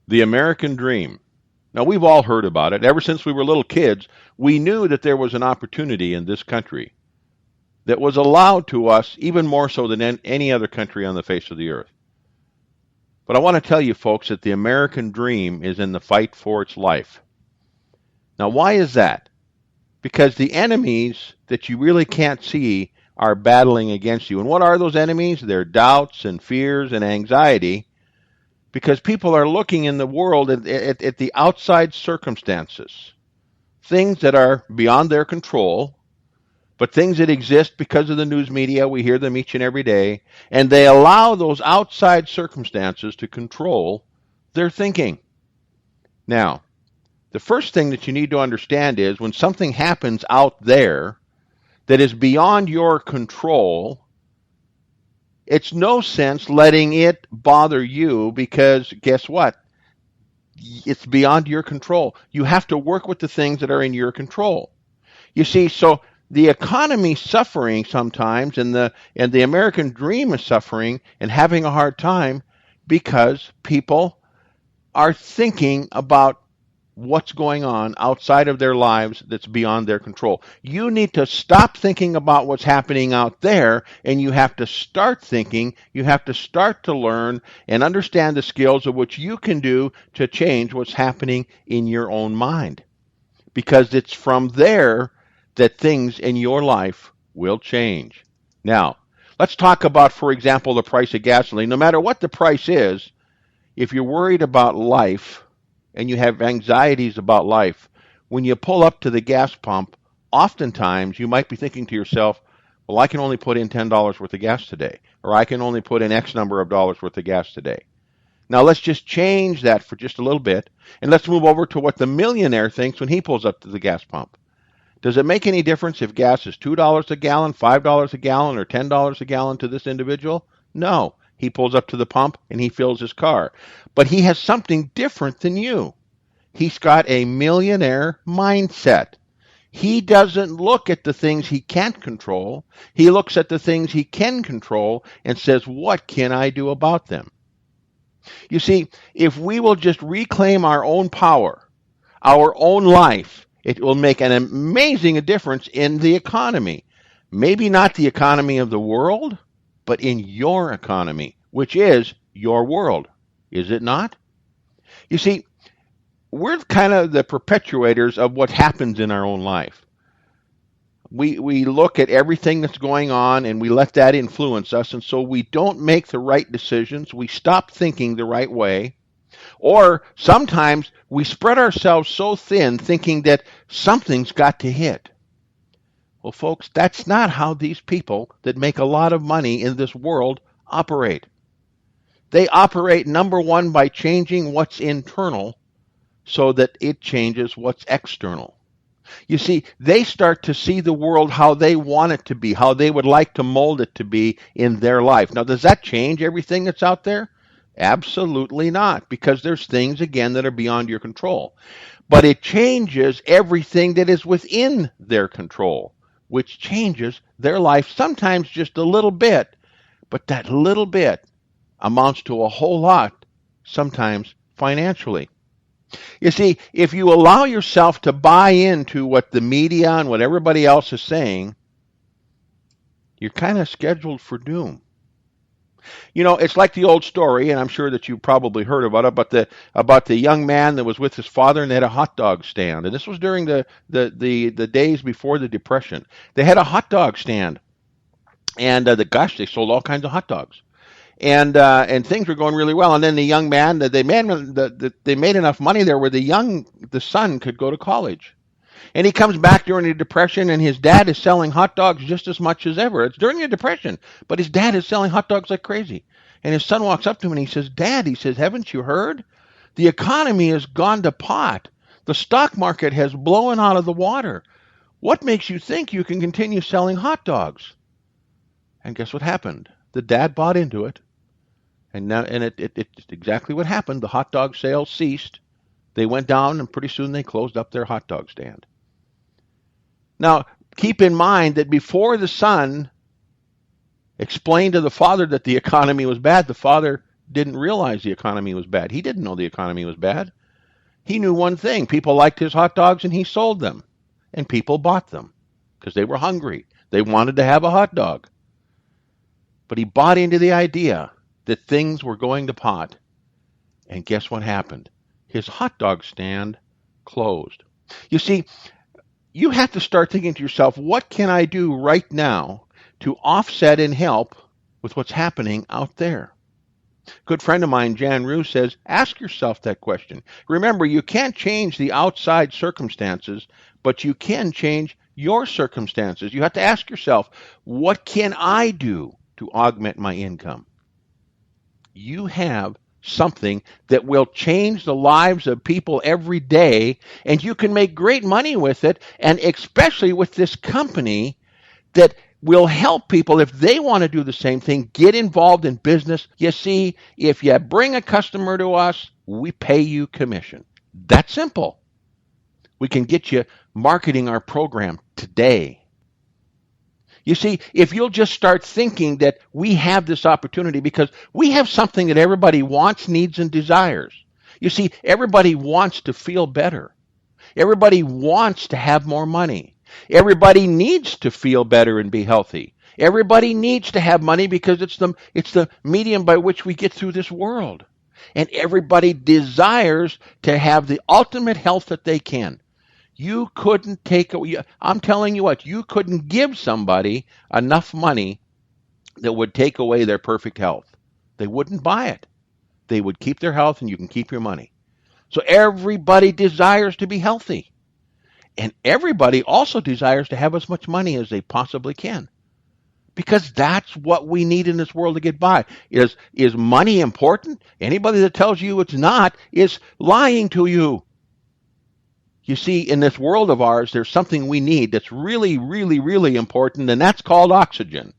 The American dream. Now, we've all heard about it. Ever since we were little kids, we knew that there was an opportunity in this country that was allowed to us even more so than any other country on the face of the earth. But I want to tell you, folks, that the American dream is in the fight for its life. Now, why is that? Because the enemies that you really can't see are battling against you. And what are those enemies? They're doubts and fears and anxiety, because people are looking in the world at the outside circumstances, things that are beyond their control, but things that exist because of the news media. We hear them each and every day, and they allow those outside circumstances to control their thinking. Now, the first thing that you need to understand is when something happens out there that is beyond your control, it's no sense letting it bother you, because guess what? It's beyond your control. You have to work with the things that are in your control. You see, so the economy suffering sometimes, and the American dream is suffering and having a hard time because people are thinking about what's going on outside of their lives that's beyond their control. You need to stop thinking about what's happening out there, and you have to start thinking, you have to start to learn and understand the skills of what you can do to change what's happening in your own mind. Because it's from there that things in your life will change. Now, let's talk about, for example, the price of gasoline. No matter what the price is, if you're worried about life and you have anxieties about life, when you pull up to the gas pump, oftentimes you might be thinking to yourself, well, I can only put in $10 worth of gas today, or I can only put in X number of dollars worth of gas today. Now let's just change that for just a little bit, and let's move over to what the millionaire thinks when he pulls up to the gas pump. Does it make any difference if gas is $2 a gallon, $5 a gallon, or $10 a gallon to this individual? No. He pulls up to the pump and he fills his car. But he has something different than you. He's got a millionaire mindset. He doesn't look at the things he can't control. He looks at the things he can control and says, what can I do about them? You see, if we will just reclaim our own power, our own life, it will make an amazing difference in the economy. Maybe not the economy of the world, but in your economy, which is your world. Is it not? You see, we're kind of the perpetuators of what happens in our own life. We look at everything that's going on and we let that influence us, and so we don't make the right decisions. We stop thinking the right way. Or sometimes we spread ourselves so thin thinking that something's got to hit. Well, folks, that's not how these people that make a lot of money in this world operate. They operate, number one, by changing what's internal so that it changes what's external. You see, they start to see the world how they want it to be, how they would like to mold it to be in their life. Now, does that change everything that's out there? Absolutely not, because there's things, again, that are beyond your control. But it changes everything that is within their control, which changes their life sometimes just a little bit, but that little bit amounts to a whole lot, sometimes financially. You see, if you allow yourself to buy into what the media and what everybody else is saying, you're kind of scheduled for doom. You know, it's like the old story, and I'm sure that you probably heard about the young man that was with his father and they had a hot dog stand. And this was during the days before the Depression. They had a hot dog stand, and they sold all kinds of hot dogs. And things were going really well. And then the young man, they made enough money there where the son could go to college. And he comes back during the Depression, and his dad is selling hot dogs just as much as ever. It's during the Depression, but his dad is selling hot dogs like crazy. And his son walks up to him and he says, Dad, he says, haven't you heard? The economy has gone to pot. The stock market has blown out of the water. What makes you think you can continue selling hot dogs? And guess what happened? The dad bought into it. And it's exactly what happened. The hot dog sales ceased. They went down, and pretty soon they closed up their hot dog stand. Now, keep in mind that before the son explained to the father that the economy was bad, the father didn't realize the economy was bad. He didn't know the economy was bad. He knew one thing. People liked his hot dogs and he sold them. And people bought them because they were hungry. They wanted to have a hot dog. But he bought into the idea that things were going to pot. And guess what happened? His hot dog stand closed. You see, you have to start thinking to yourself, what can I do right now to offset and help with what's happening out there? Good friend of mine, Jan Rue, says, ask yourself that question. Remember, you can't change the outside circumstances, but you can change your circumstances. You have to ask yourself, what can I do to augment my income? You have something that will change the lives of people every day, and you can make great money with it, and especially with this company that will help people if they want to do the same thing, get involved in business. You see, if you bring a customer to us, we pay you commission. That's simple. We can get you marketing our program today. You see, if you'll just start thinking that we have this opportunity because we have something that everybody wants, needs, and desires. You see, everybody wants to feel better. Everybody wants to have more money. Everybody needs to feel better and be healthy. Everybody needs to have money because it's the medium by which we get through this world. And everybody desires to have the ultimate health that they can. You couldn't I'm telling you what, you couldn't give somebody enough money that would take away their perfect health. They wouldn't buy it. They would keep their health and you can keep your money. So everybody desires to be healthy. And everybody also desires to have as much money as they possibly can. Because that's what we need in this world to get by. Is money important? Anybody that tells you it's not is lying to you. You see, in this world of ours, there's something we need that's really, really, really important, and that's called oxygen.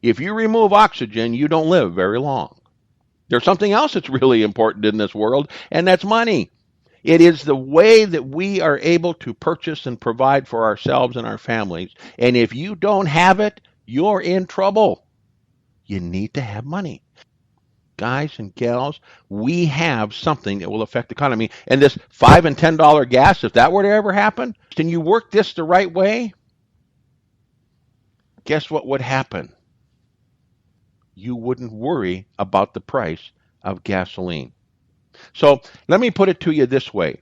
If you remove oxygen, you don't live very long. There's something else that's really important in this world, and that's money. It is the way that we are able to purchase and provide for ourselves and our families. And if you don't have it, you're in trouble. You need to have money. Guys and gals, we have something that will affect the economy. And this $5 and $10 gas, if that were to ever happen, and you work this the right way, guess what would happen? You wouldn't worry about the price of gasoline. So let me put it to you this way.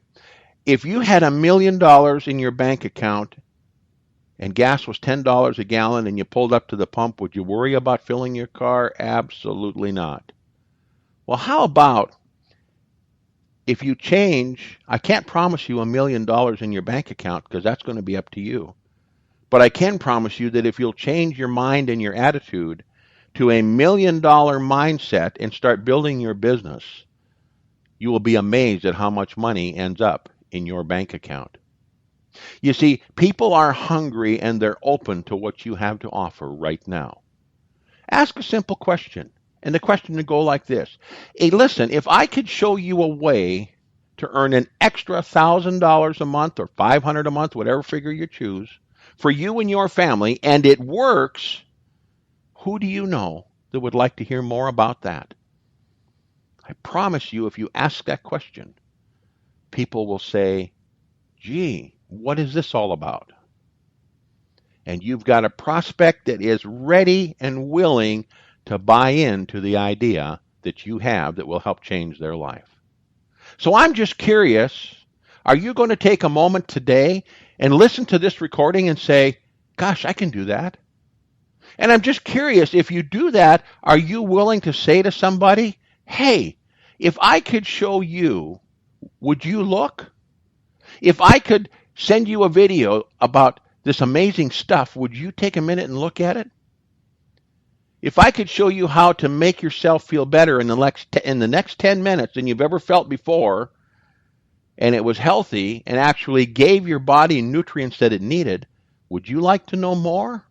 If you had $1 million in your bank account and gas was $10 a gallon and you pulled up to the pump, would you worry about filling your car? Absolutely not. Well, how about if you change, I can't promise you $1 million in your bank account because that's going to be up to you. But I can promise you that if you'll change your mind and your attitude to $1 million mindset and start building your business, you will be amazed at how much money ends up in your bank account. You see, people are hungry and they're open to what you have to offer right now. Ask a simple question, and the question would go like this. Hey, listen, if I could show you a way to earn an extra $1,000 a month or $500 a month, whatever figure you choose, for you and your family, and it works, who do you know that would like to hear more about that? I promise you, if you ask that question, people will say, gee, what is this all about? And you've got a prospect that is ready and willing to buy into the idea that you have that will help change their life. So I'm just curious, are you going to take a moment today and listen to this recording and say, gosh, I can do that? And I'm just curious, if you do that, are you willing to say to somebody, hey, if I could show you, would you look? If I could send you a video about this amazing stuff, would you take a minute and look at it? If I could show you how to make yourself feel better in the next 10 minutes than you've ever felt before, and it was healthy and actually gave your body nutrients that it needed, would you like to know more?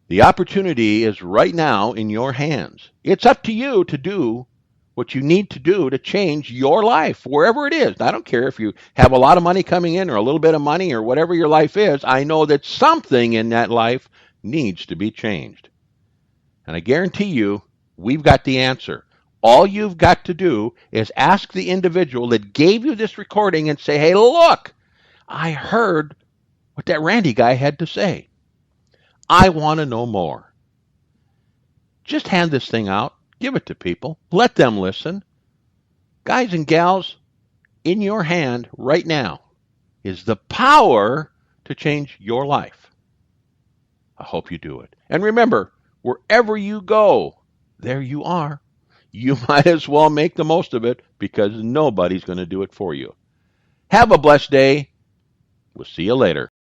The opportunity is right now in your hands. It's up to you to do what you need to do to change your life, wherever it is. I don't care if you have a lot of money coming in or a little bit of money or whatever your life is. I know that something in that life needs to be changed. And I guarantee you, We've got the answer. All you've got to do is ask the individual that gave you this recording and say, hey, look, I heard what that Randy guy had to say. I want to know more. Just hand this thing out. Give it to people. Let them listen. Guys and gals, in your hand right now is the power to change your life. I hope you do it. And remember, wherever you go, there you are. You might as well make the most of it because nobody's going to do it for you. Have a blessed day. We'll see you later.